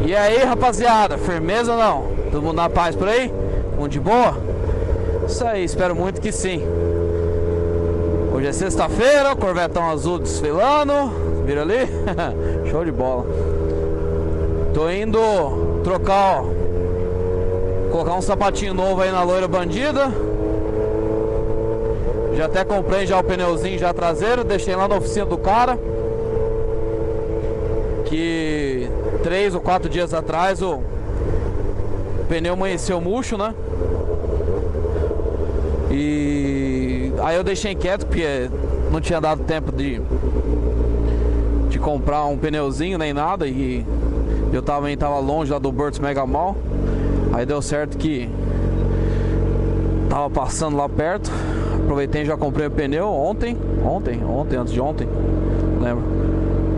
E aí, rapaziada, firmeza ou não? Todo mundo na paz por aí? Mundo de boa? Isso aí, espero muito que sim. Hoje é sexta-feira, Corvetão azul desfilando. Vira ali? Show de bola. Tô indo trocar, ó, colocar um sapatinho novo aí na Loira Bandida. Já até comprei já o pneuzinho já traseiro, deixei lá na oficina do cara. Que 3 ou 4 dias atrás o pneu amanheceu murcho, né? E aí eu deixei quieto porque não tinha dado tempo de comprar um pneuzinho nem nada. E eu tava longe lá do Burt's Mega Mall. Aí deu certo que tava passando lá perto. Aproveitei e já comprei o pneu ontem, antes de ontem, não lembro.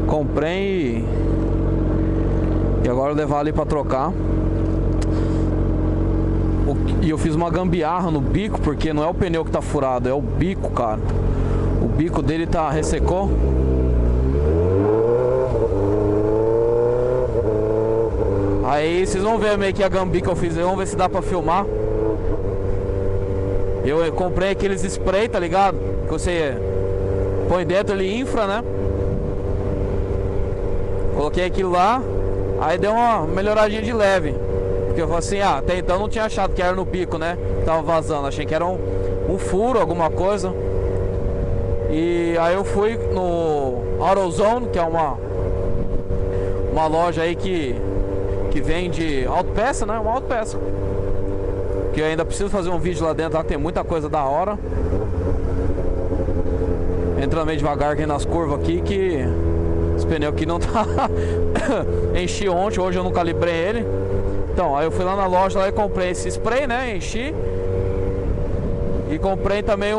Comprei e agora eu levar ali pra trocar. E eu fiz uma gambiarra no bico, porque não é o pneu que tá furado, é o bico, cara. O bico dele tá ressecou. Aí vocês vão ver meio que a gambi que eu fiz, vamos ver se dá pra filmar. Eu comprei aqueles spray, tá ligado? Que você põe dentro, ele infra, né? Coloquei aquilo lá. Aí deu uma melhoradinha de leve. Porque eu falei assim, até então não tinha achado que era no bico, né? Tava vazando, achei que era um furo, alguma coisa. E aí eu fui no AutoZone, que é uma loja aí que vende autopeça, né? Uma autopeça. Que eu ainda preciso fazer um vídeo lá dentro, lá tem muita coisa da hora. Entrando meio devagar aqui nas curvas aqui, que esse pneu aqui não tá... Enchi ontem, hoje eu não calibrei ele. Então, aí eu fui lá na loja lá e comprei esse spray, né? Enchi. E comprei também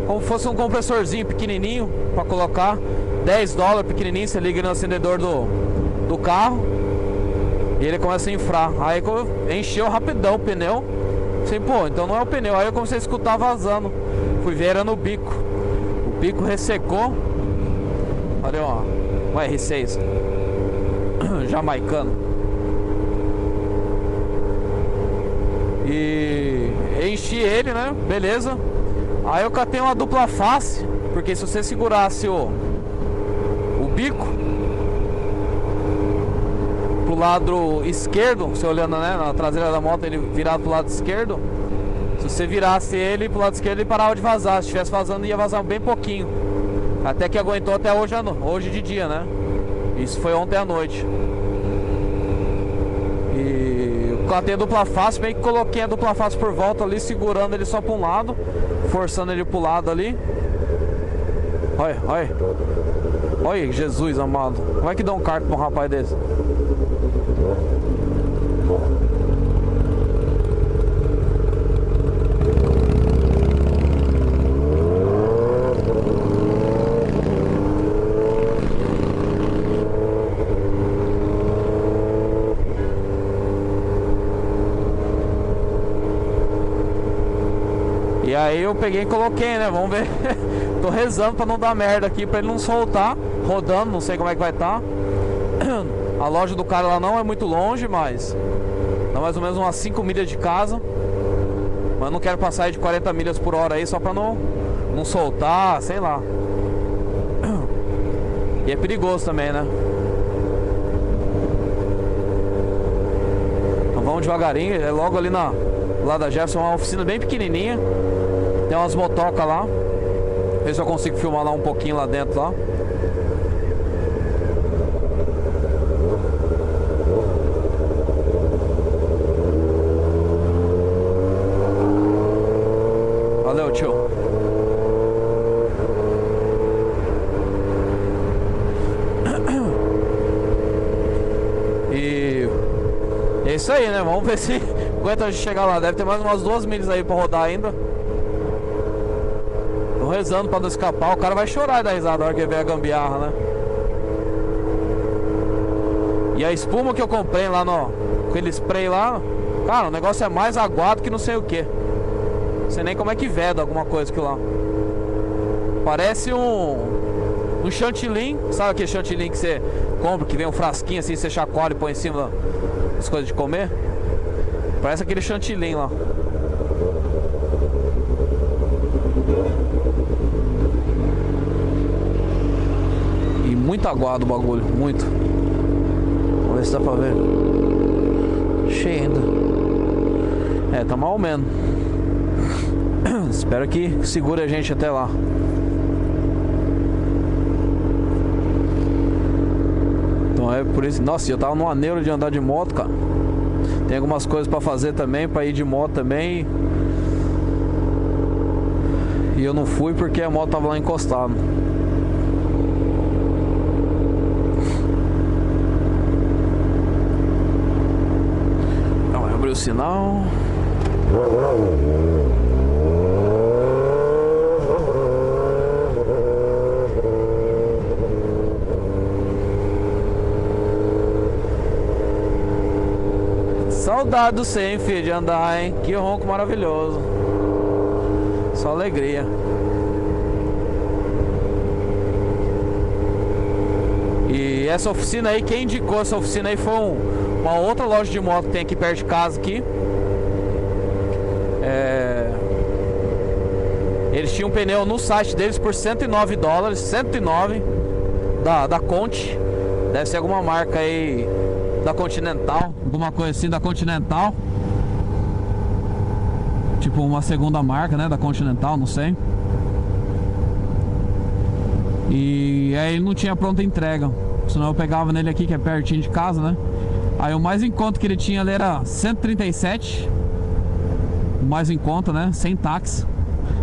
como fosse um compressorzinho pequenininho pra colocar. $10 pequenininho, você liga no acendedor do carro e ele começa a infrar. Aí encheu rapidão o pneu. Assim, pô, então não é o pneu. Aí eu comecei a escutar vazando. Fui ver, era no bico. O bico ressecou. Olha, ó, um R6 jamaicano. E enchi ele, né? Beleza. Aí eu catei uma dupla face, porque se você segurasse o bico pro lado esquerdo, você olhando, né, na traseira da moto, ele virado pro lado esquerdo. Se você virasse ele pro lado esquerdo, ele parava de vazar. Se estivesse vazando, ia vazar bem pouquinho. Até que aguentou até hoje de dia, né? Isso foi ontem à noite. E eu catei a dupla face, meio que coloquei a dupla face por volta ali, segurando ele só pra um lado, forçando ele pro lado ali. Olha, olha. Olha, Jesus amado. Como é que dá um kart pra um rapaz desse? E aí eu peguei e coloquei, né? Vamos ver. Tô rezando pra não dar merda aqui, pra ele não soltar. Rodando, não sei como é que vai estar. A loja do cara lá não é muito longe, mas dá mais ou menos umas 5 milhas de casa. Mas não quero passar aí de 40 milhas por hora aí, só pra não soltar, sei lá. E é perigoso também, né? Então vamos devagarinho. É logo ali lá da Jefferson, uma oficina bem pequenininha. Tem umas motocas lá. Ver se eu consigo filmar lá um pouquinho lá dentro lá. Valeu, tio. E é isso aí, né? Vamos ver se aguenta a gente chegar lá. Deve ter mais umas 2 milhas aí pra rodar ainda. Tô rezando pra não escapar. O cara vai chorar e dar risada na hora que ver a gambiarra, né? E a espuma que eu comprei lá com aquele spray lá, cara, o negócio é mais aguado que não sei o que. Não sei nem como é que veda alguma coisa aquilo lá. Parece um chantilly. Sabe aquele chantilly que você compra, que vem um frasquinho assim, você chacoalha e põe em cima das coisas de comer? Parece aquele chantilly lá. E muito aguado o bagulho, muito. Vamos ver se dá pra ver. Cheio ainda. É, tá mal ou menos. Espero que segure a gente até lá. Então é por isso. Nossa, eu tava numa neura de andar de moto, cara. Tem algumas coisas pra fazer também, pra ir de moto também. E eu não fui porque a moto tava lá encostada. Então, abrir o sinal. Saudade do sem, filho, de andar, hein? Que ronco maravilhoso. Só alegria. E essa oficina aí, quem indicou essa oficina aí foi uma outra loja de moto que tem aqui perto de casa aqui. Eles tinham um pneu no site deles por $109, 109 da Conti. Deve ser alguma marca aí da Continental, alguma coisa assim da Continental. Tipo uma segunda marca, né, da Continental, não sei. E aí não tinha pronta entrega. Senão eu pegava nele aqui, que é pertinho de casa, né. Aí o mais em conta que ele tinha ali era 137. O mais em conta, né, sem táxi.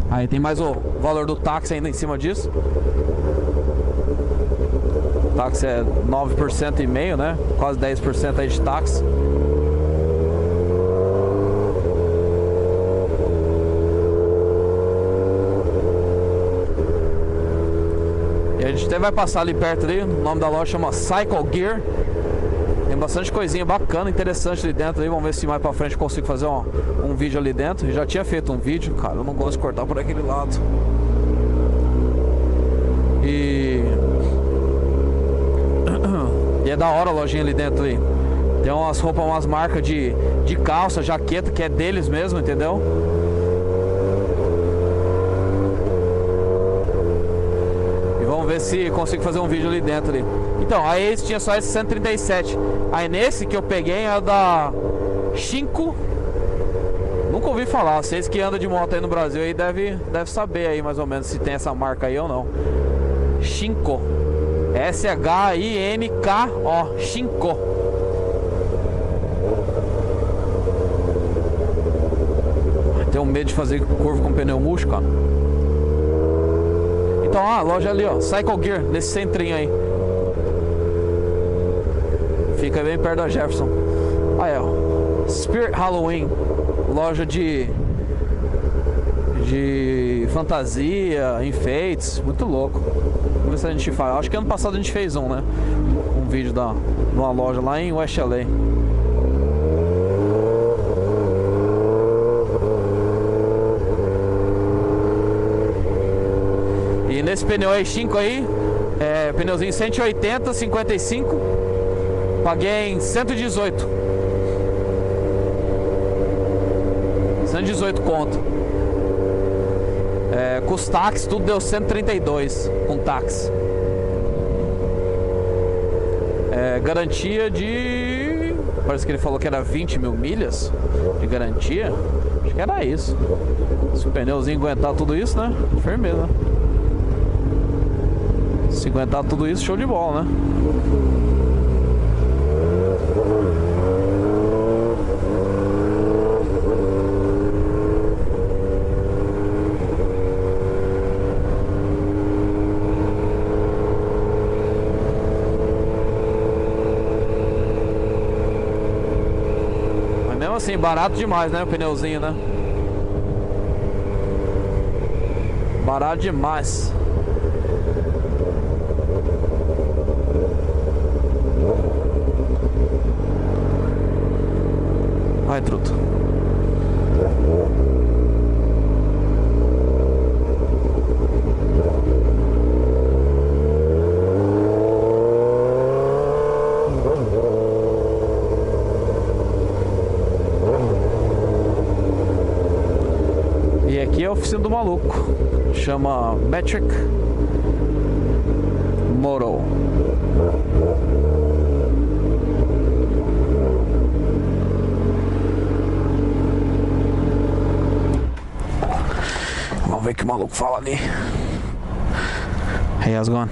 Aí tem mais o valor do táxi ainda em cima disso. O táxi é 9,5%, né? Quase 10% aí de táxi. E a gente até vai passar ali perto ali. O nome da loja chama Cycle Gear. Tem bastante coisinha bacana, interessante ali dentro ali. Vamos ver se mais pra frente eu consigo fazer um vídeo ali dentro. Eu já tinha feito um vídeo, cara. Eu não gosto de cortar por aquele lado. E é da hora a lojinha ali dentro aí. Tem umas roupas, umas marcas de calça, jaqueta, que é deles mesmo, entendeu? E vamos ver se consigo fazer um vídeo ali dentro ali. Então, aí esse tinha só esse 137. Aí nesse que eu peguei é da Shinko. Nunca ouvi falar. Vocês que andam de moto aí no Brasil aí deve saber aí mais ou menos se tem essa marca aí ou não. Shinko. S-H-I-N-K-O. Shinko. Tenho medo de fazer curva com pneu murcho, cara. Então, a loja ali, ó, Cycle Gear, nesse centrinho aí. Fica bem perto da Jefferson. Aí, ó, Spirit Halloween. Loja de fantasia, enfeites. Muito louco. Vamos ver se a gente faz. Acho que ano passado a gente fez um, né? Um vídeo de uma loja lá em West LA. E nesse pneu aí 5 aí, pneuzinho 180, 55. Paguei em 118. 118 conto. Com os táxis tudo deu 132 com táxi. Garantia de... Parece que ele falou que era 20 mil milhas de garantia. Acho que era isso. Se o pneuzinho aguentar tudo isso, né? Firmeza. Se aguentar tudo isso, show de bola, né? Assim, barato demais, né? O pneuzinho, né? Barato demais. Vai, truto. é a oficina do maluco. Chama Metric Moto. Vamos ver o que o maluco fala ali. Hey, how's it going?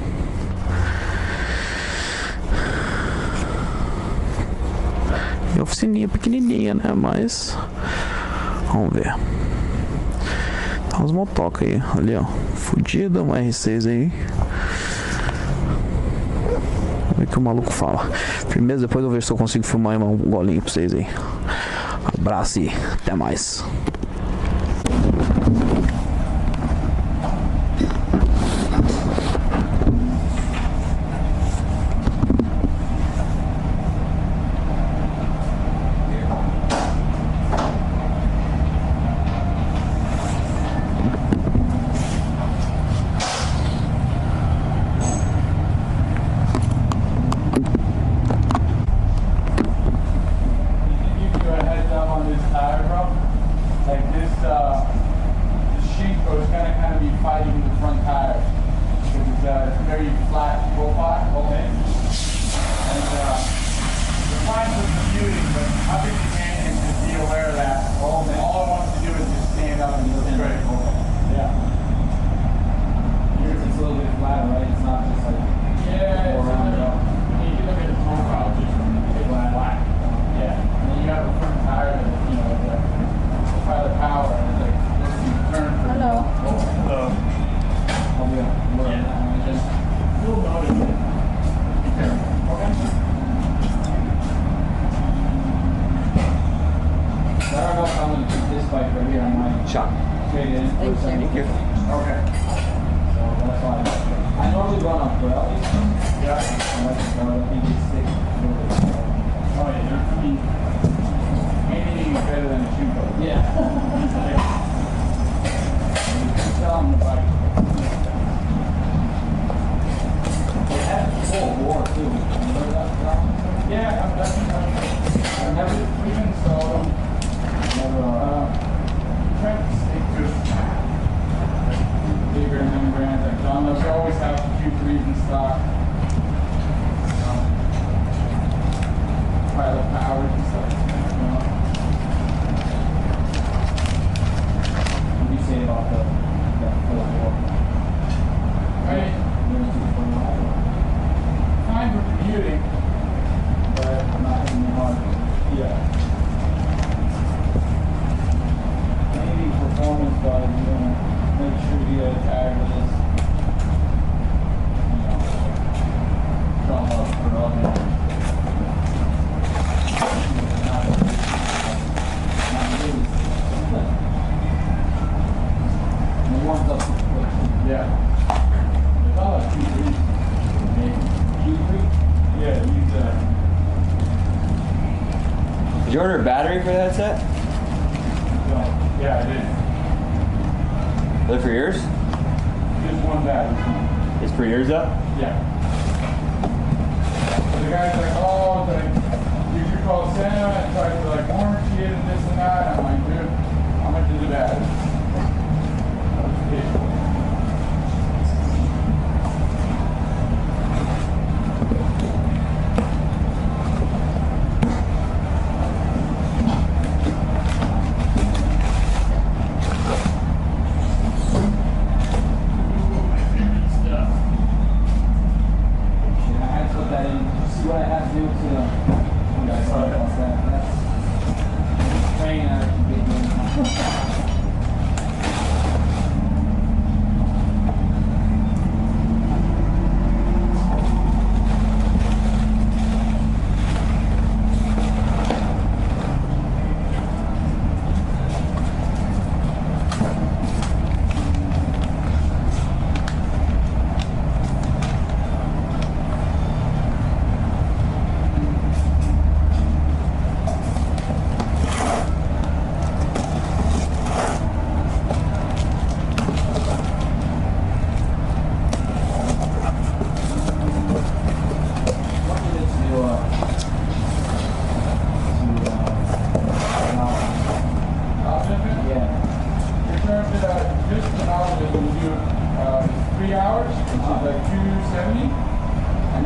É oficininha pequenininha, né? Mas vamos ver. Tá uns motoca aí, ali ó. Fudida, um R6 aí. Vamos ver o que o maluco fala. Primeiro, depois eu vejo se eu consigo filmar um golinho pra vocês aí. Abraço e até mais. Did you order a battery for that set? No. Yeah, I did. Are they for yours? Just one battery. It's for yours though? Yeah. So the guy's like, oh, like, you should call Santa and try to like warranty it and this and that. I'm like, dude, how much is the battery?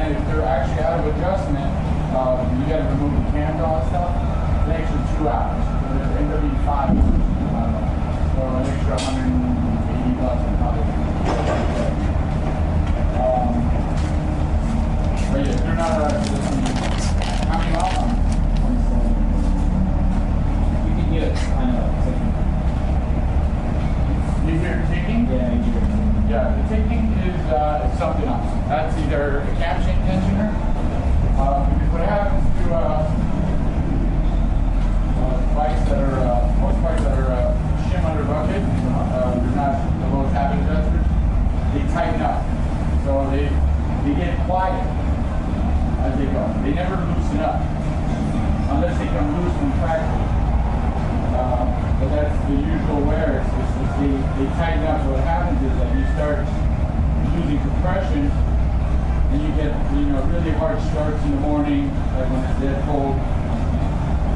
then if they're actually out of adjustment, you got to remove the cam and all that stuff. It's an extra 2 hours. So there's end up being 5 hours. So an extra $180 on top of it. But yeah, they're not how many miles on You can get it. I know. you hear ticking? Yeah, you do. Yeah, the ticking is something else. That's either a cam chain tensioner. Because what happens to bikes that are most bikes that are shim under bucket, they're not the lowest habit adjusters. They tighten up, so they get quiet as they go. They never loosen up unless they come loose from practice. But that's the usual wear. It's just they tighten up. So what happens is that you start losing compression, and you get really hard starts in the morning, like when it's dead cold.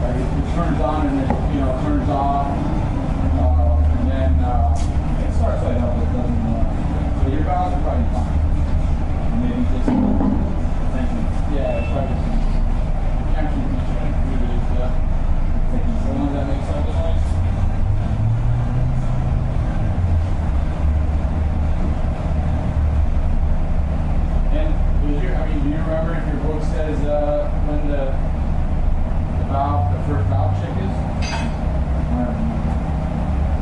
Like it turns on and it turns off, and then it starts like that. So your balance is probably fine. Maybe just Yeah, it's probably just empty. The one that makes all the noise. Do you remember if your book says when the first valve check is?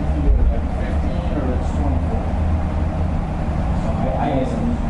If you do it like 15 or it's 24. I guess I'm just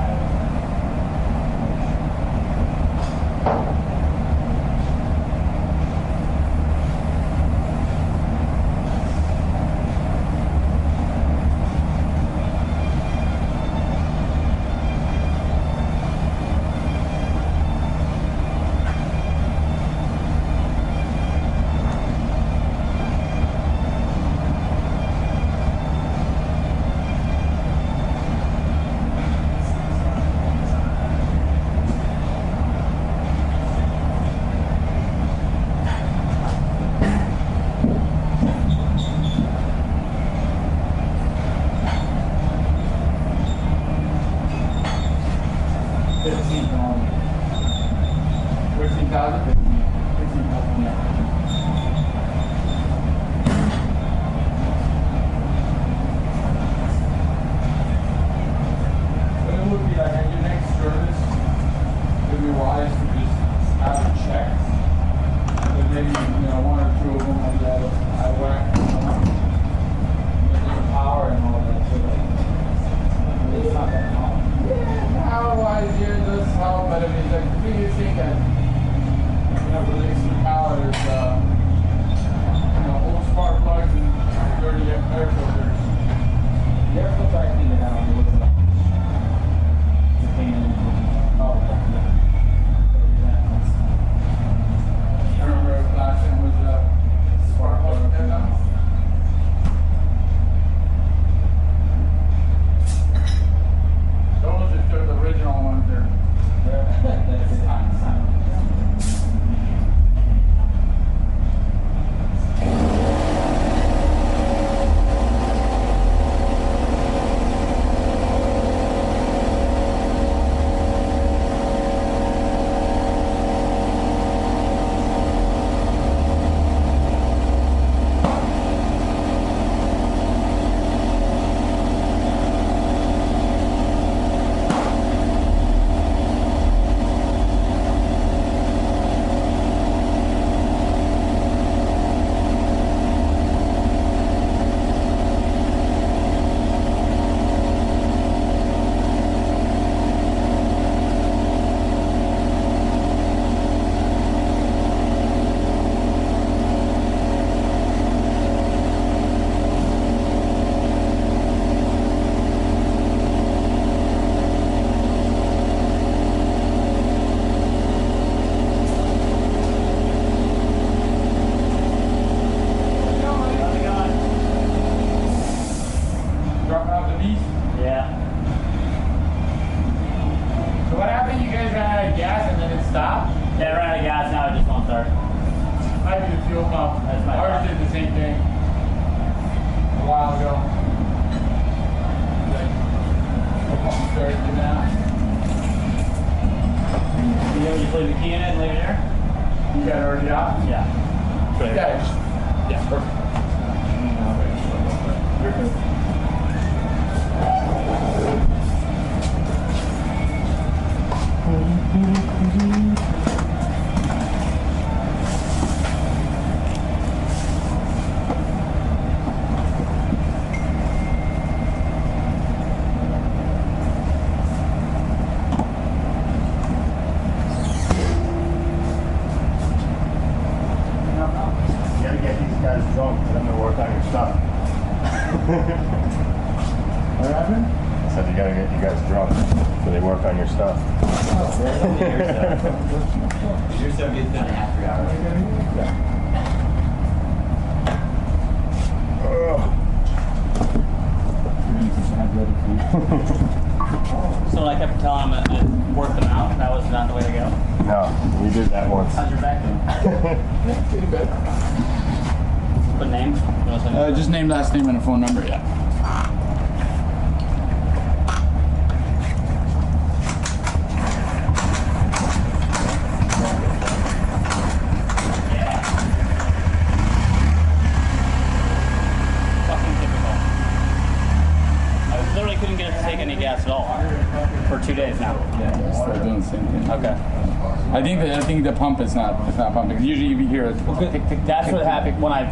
just leave the key in it and leave it here? You got it already out? Yeah. Yeah, just, yeah, perfect. You're good. You gotta get these guys drunk for them to work on your stuff. What happened? I said you gotta get you guys drunk so they work on your stuff. Your stuff gets done in half 3 hours. So I kept telling him to work them out. That was not the way to go. No, we did that once. How's your back doing? Pretty good. Put name? Just name, last name, and a phone number, yeah. Fucking typical. I literally couldn't get it to take any gas at all for 2 days now. Yeah, we're still doing the same thing. Okay. I think the pump is not pumping. Usually you hear it. Tick, tick, That's tick, what tick. happened when I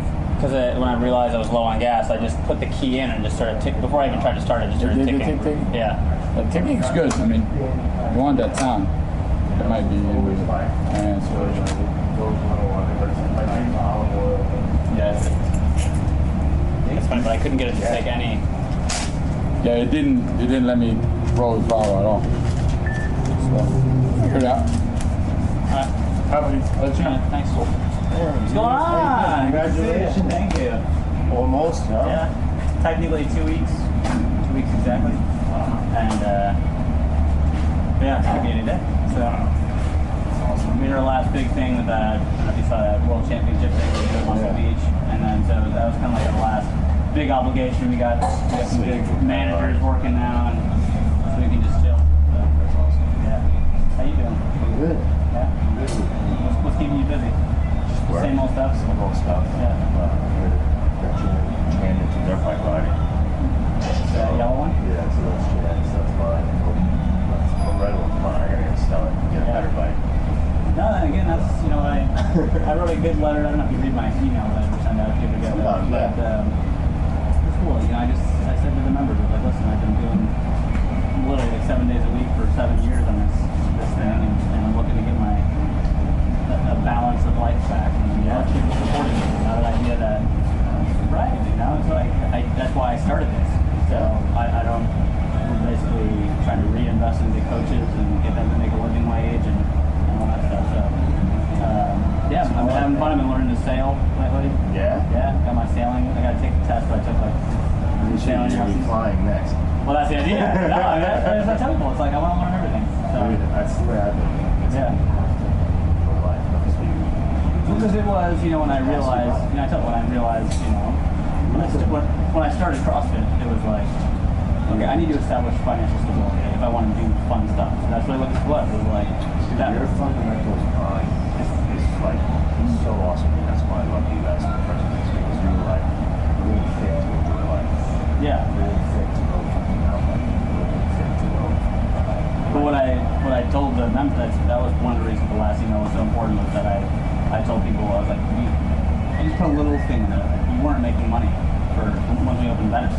realized I was low on gas. I just put the key in and just started ticking. Before I even tried to start it, just started Did it ticking. tick, tick? Yeah. The ticking's good. I mean, you want that sound. It might be Yeah. It's funny, but I couldn't get it to take any. yeah, it didn't let me roll the power at all. So figure it out. Alright. I'll let you know. Thanks. What's going on? Congratulations. Thank you. Almost, huh? Yeah. Technically 2 weeks. 2 weeks exactly. And yeah, it's gonna be any day. So we did our last big thing with that. I don't know if you saw that World Championship thing we did at Muscle Beach, and then so that was kind of like our last big obligation. We got some big managers working now, and so we can just chill. So, That's awesome. yeah. How you doing? Good. Yeah. What's keeping you busy? Work. Same old stuff. Same old stuff. Yeah. Got you jammed into dirt bike riding. That yellow one? Yeah, so that's jammed. So that's mine. The red one's mine. I gotta sell it and get a better bike. No, and again, that's, you know, I wrote a good letter. I don't know if you read my email that I sent out to you together. Sometimes, But it's cool. You know, I said to the members, I was like, listen, I've been doing literally like 7 days a week for 7 years on this thing, and I'm looking to get a balance of life back. And you know, people supporting me. You know, that idea that, right, you know, it's like, that's why I started this. So I don't, we're basically trying to reinvest into coaches and get them to make a living wage and all that stuff. So, yeah, I've been having fun. I've been learning to sail lately. Yeah? Yeah, got my sailing. I got to take the test, but I took like You should sailing be lessons. flying next. Well, that's the idea. No, I mean, that's typical. It's like I want to learn everything. So, Dude, that's the way I've been. It's yeah. for life. So Because it was, you know, when I realized, you know, when I started CrossFit, it was like, okay, I need to establish financial stability if I want to do fun stuff. So that's really what this was. It was like, that. your fundamentals is like so awesome. And that's why I love you guys in the first place, because you're like really fit to enjoy life. Yeah. Really fit to go fucking out, like really fit to go. But what I told the members, that was one of the reasons the last email was so important, was that I told people, I was like, I just put a little thing in there. We weren't making money for when we opened Venice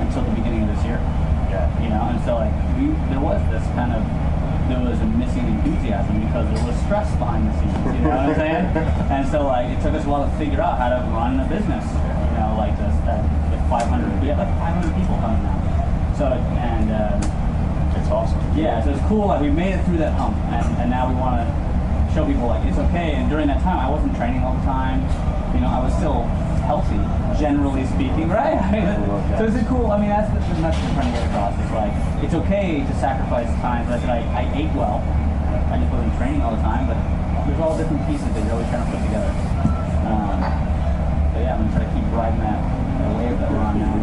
until the beginning of this year. Yeah. You know, and so like there was this kind of, there was a missing enthusiasm because there was stress behind the scenes. You know what I'm saying? And so like it took us a while to figure out how to run a business. You know, like this, that with 500, we have like 500 people coming now. So and It's awesome. yeah, so it's cool. Like we made it through that hump, and now we want to show people like it's okay. And during that time, I wasn't training all the time. You know, I was still healthy, generally speaking, right? So it's a cool. I mean, that's the message I'm trying to get across. It's like it's okay to sacrifice time. But I said I ate well. I just wasn't training all the time, but there's all different pieces that you're always trying to put together. But yeah, I'm gonna try to keep riding that wave that we're on now.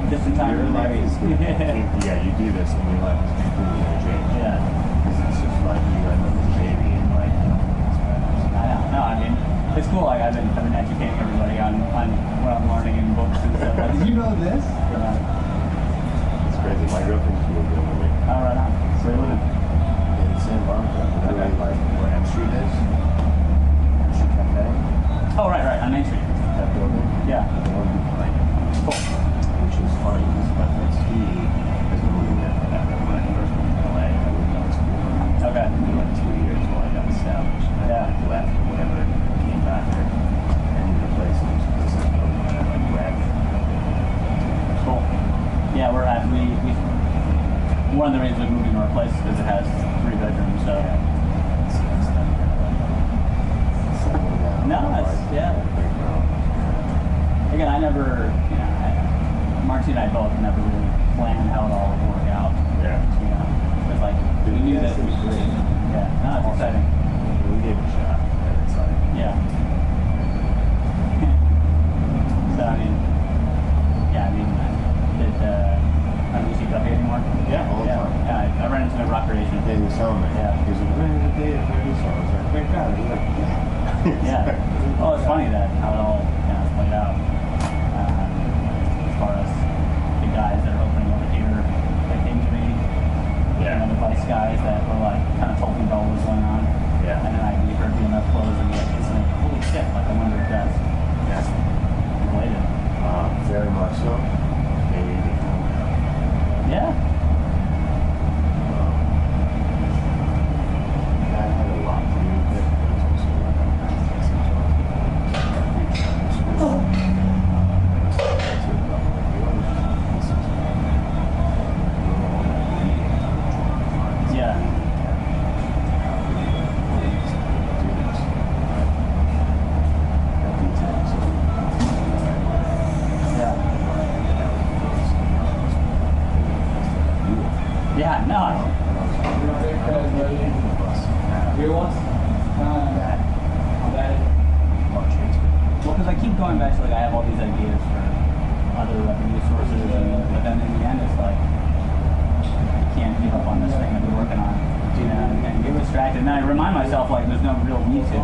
Different time Your of life the is day. yeah, you do this and your life is completely gonna change. Yeah. Because it's just like you got this baby and like where M Street is. M Street Cafe. Oh, right, on Main Street. That building. Yeah. The one behind it. Cool. Which is funny because my friend Steve is moving there for that. When I first moved to LA, I lived on school. Okay. For like 2 years while I got established. And I left or whatever, came back there. And the place was this building and I like grabbed it. Cool. Yeah, we're at we one of the reasons we moved into our place is because it has 3 bedrooms. So no, it's again, I never, Marcy and I both never really planned how it all would work out. Yeah. It's like we knew that it was great. Yeah, no, it's exciting. We gave it a shot. And it's like, Yeah. So I mean, did you see Duffy anymore? Yeah, all the time. Yeah, I ran into him at Rock Creation. yeah, he was telling me. Yeah. He was like, when is the day of this? I was like, thank God. He was like, Yeah. Well, it's funny that how it all kind of played out. As far as the guys that are opening over here, that came to me. Yeah. And the Vice guys that were like kind of told me about what was going on. Yeah. And then I heard BMF close and be like, instantly, holy shit! Like I wonder if that's related. Very much so. Maybe become. Yeah. That had a lot to do with it, but it's also like Yeah. Yeah, no. Here once? Well, because I keep going back to like I have all these ideas for other revenue sources, but then in the end it's like I can't give up on this thing I've been working on, and get distracted. And then I remind myself like there's no real need to.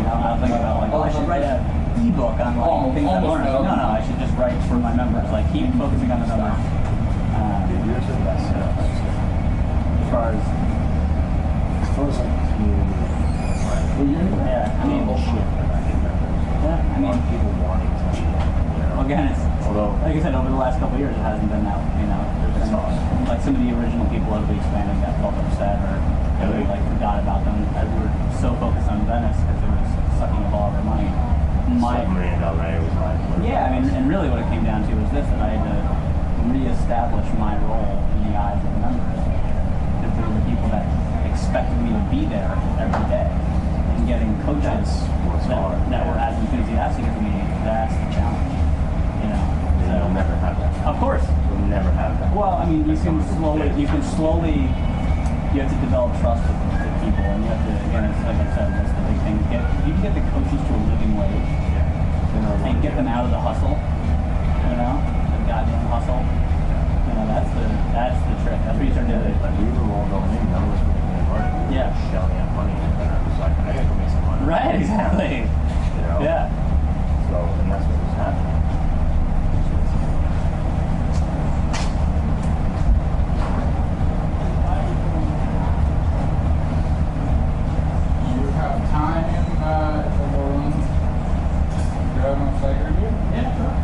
I'll think about like, I should write an ebook on like things I've learned. No, I should just write for my members. Like keep focusing on the numbers. As far as yeah, I mean, people wanting to be there. Again, it's Although, like I said, over the last couple of years, it hasn't been that. There's been, like some of the original people that we expanded that felt upset or we like forgot about them as we were so focused on Venice because it was sucking up all of our money. $7 million was like. Yeah, I mean, and really what it came down to was this: that I had to reestablish my role in the eyes of the members. If they were the people that expected me to be there every day and getting coaches that were as enthusiastic as me, that's the challenge. So you'll never have that. Of course. You'll never have that. Well, I mean, you have to develop trust with people, and you have to, again, it's like I said, that's the big thing. You can get the coaches to a living wage and get them out of the hustle, the goddamn hustle. That's the trick. That's what you start doing. Like we were all going in, none of us were making any money. Yeah. Shelling out money, and I was like, I gotta go make some money. Right, exactly. Yeah. So, and that's what was happening. You have time for grab my site review? Yeah, sure.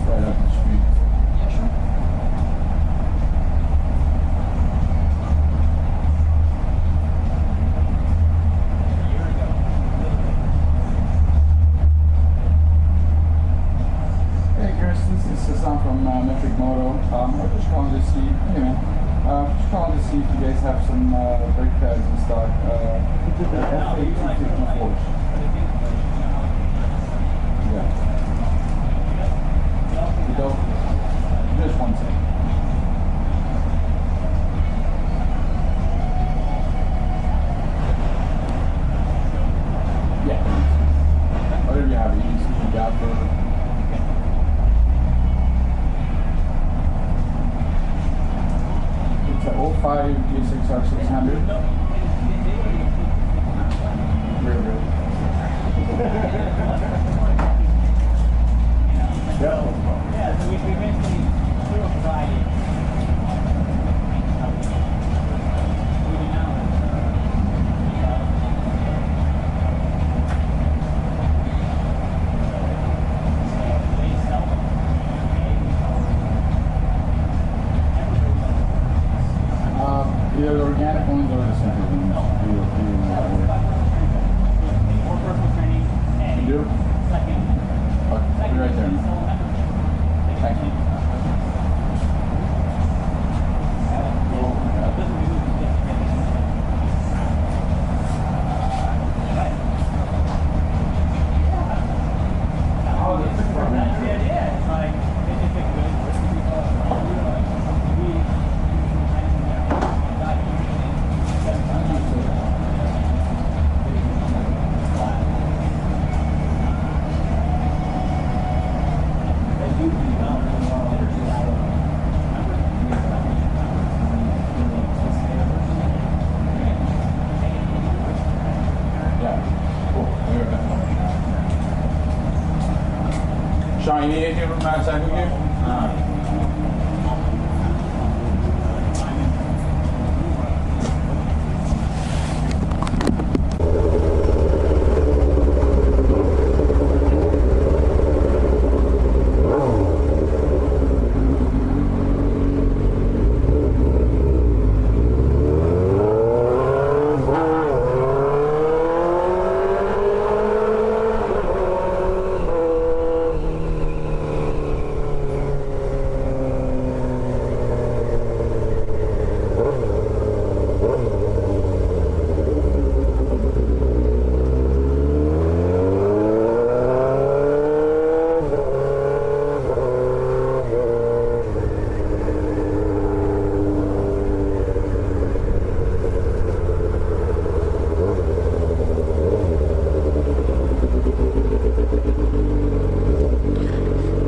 Right up the street. Yeah, sure. Hey Chris, this is Sasan from Metric Moto. I'm just calling to see, just calling to see if you guys have some brake pads in stock. F8254s. Yeah. You don't. Just one second. Yeah. Whatever you have, you just keep it out for be right there. Thank you. Sean, you need anything from my side here?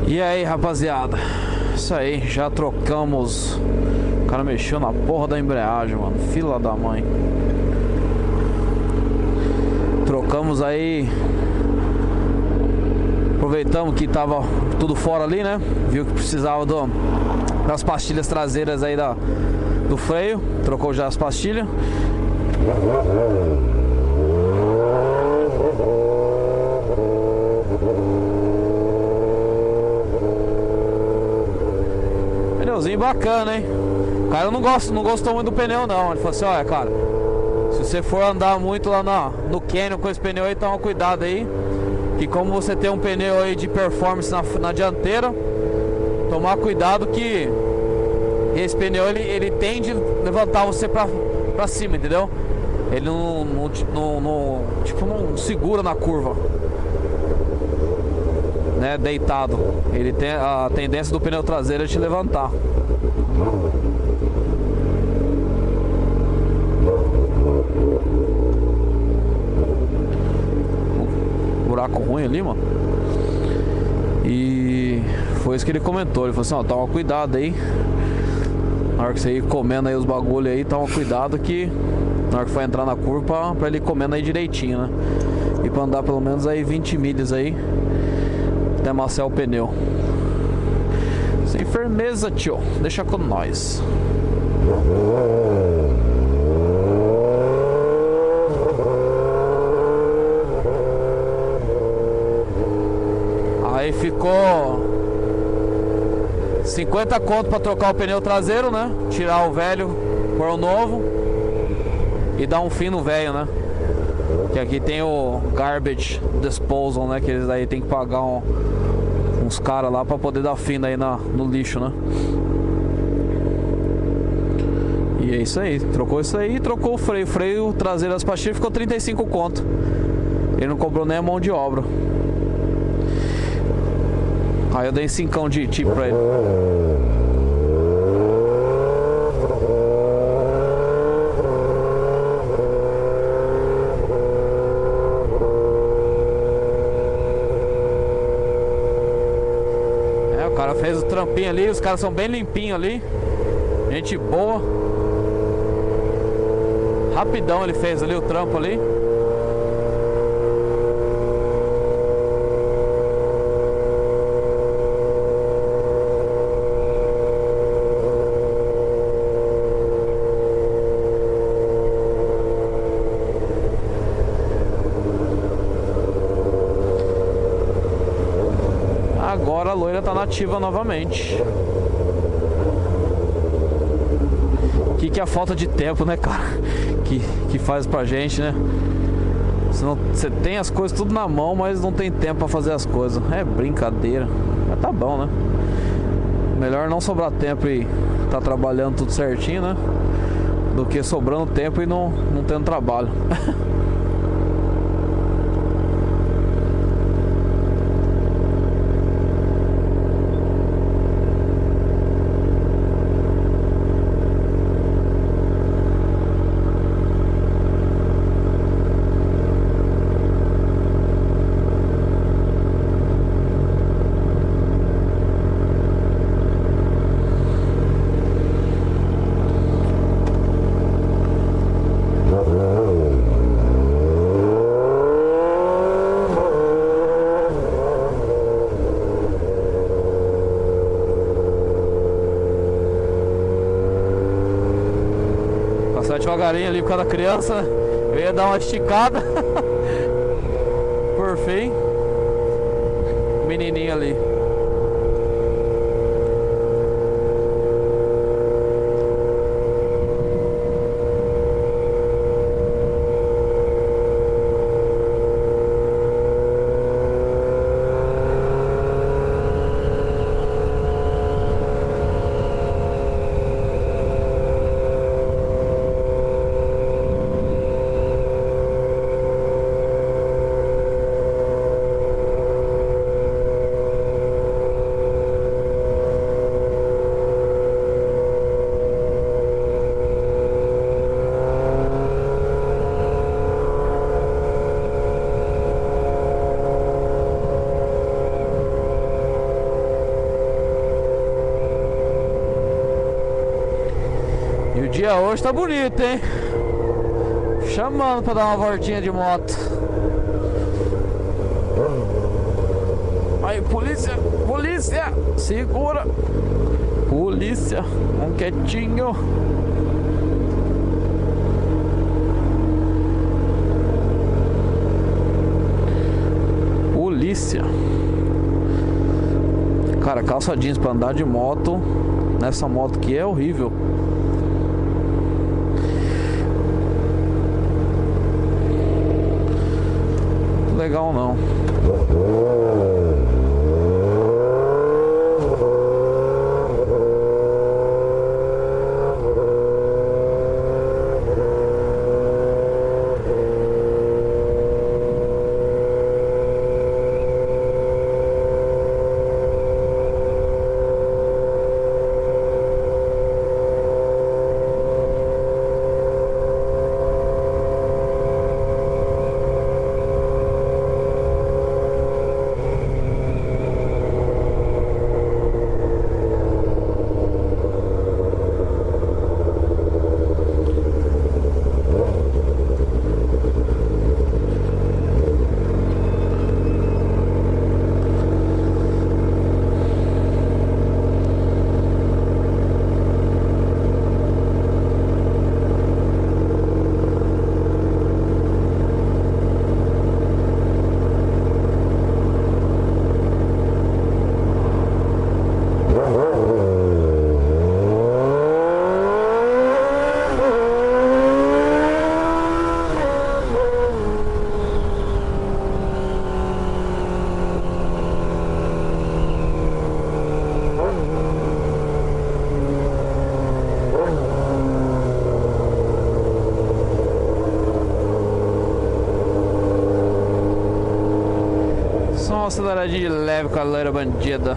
E aí, rapaziada, isso aí, já trocamos. O cara mexeu na porra da embreagem, mano, fila da mãe. Trocamos aí. Aproveitamos que tava tudo fora ali, né? Viu que precisava das pastilhas traseiras aí do freio. Trocou já as pastilhas. Pneuzinho bacana, hein? O cara não gostou muito do pneu, não. Ele falou assim: olha, cara, se você for andar muito lá no canyon com esse pneu aí, toma cuidado aí, que como você tem um pneu aí de performance na dianteira, tomar cuidado que esse pneu ele tende a levantar você pra cima, entendeu? Ele não segura na curva, né, deitado. Ele tem a tendência do pneu traseiro de te levantar. Buraco ruim ali, mano. E foi isso que ele comentou. Ele falou assim: ó, toma cuidado aí. Na hora que você ir comendo aí os bagulho aí, toma cuidado que na hora que for entrar na curva, pra ele ir comendo aí direitinho, né? E pra andar pelo menos aí 20 milhas aí até amassar o pneu. Sem firmeza, tio. Deixa com nós. Aí ficou 50 conto pra trocar o pneu traseiro, né? Tirar o velho, pôr o novo e dar um fim no velho, né? Que aqui tem o garbage disposal, né? Que eles aí tem que pagar uns caras lá pra poder dar fim aí no lixo, né? E é isso aí. Trocou isso aí e trocou o freio. O freio traseiro das pastilhas ficou 35 conto. Ele não cobrou nem a mão de obra. Aí eu dei 5 de tip pra ele. O cara fez o trampinho ali. Os caras são bem limpinhos ali. Gente boa. Rapidão ele fez ali o trampo ali. Agora a loira tá nativa novamente. Que é a falta de tempo, né, cara? Que faz pra gente, né? Senão você tem as coisas tudo na mão, mas não tem tempo pra fazer as coisas. É brincadeira. Mas tá bom, né? Melhor não sobrar tempo e tá trabalhando tudo certinho, né? Do que sobrando tempo e não tendo trabalho. Devagarinho ali por causa da criança, eu ia dar uma esticada. Por fim, o menininho ali. O dia hoje tá bonito, hein? Chamando pra dar uma voltinha de moto. Aí, polícia! Polícia! Segura! Polícia! Um quietinho! Polícia! Cara, calça jeans pra andar de moto nessa moto que é horrível. Legal não. Uma aceleradinha de leve com a loira bandida.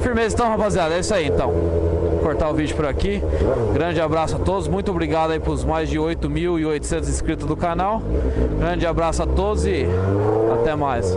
Firmeza então, rapaziada, é isso aí então. Vou cortar o vídeo por aqui. Grande abraço a todos, muito obrigado aí pros mais de 8.800 inscritos do canal. Grande abraço a todos e até mais.